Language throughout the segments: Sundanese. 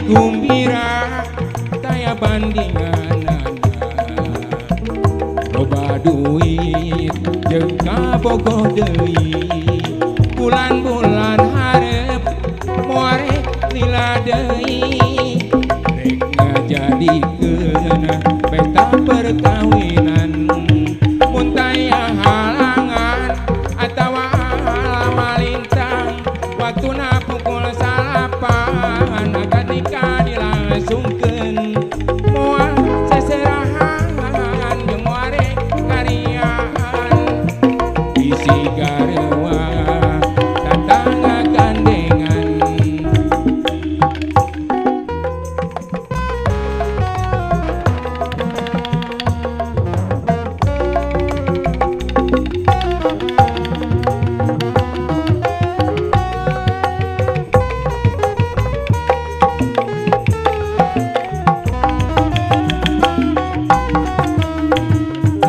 gumbira taya bandingan loba duit jeung kabogoh deui bulan-bulan hareup moare lila deui rek ngajadikeun pesta perkawinan mun taya halangan atawa malintang waktuna pukul 8 akad nikah dilangsungkeun moal seserahan jeung moare kariaan bisi garewa tatangga gandengan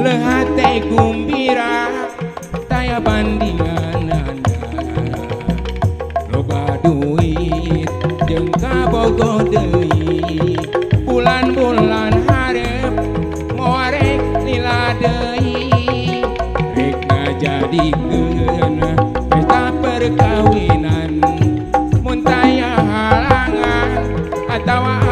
lehate gumbira taya bandingan loba duit jeung kabogoh deui bulan-bulan hareup moare lila deui rek ngajadikeun pesta perkawinan mun taya halangan atawa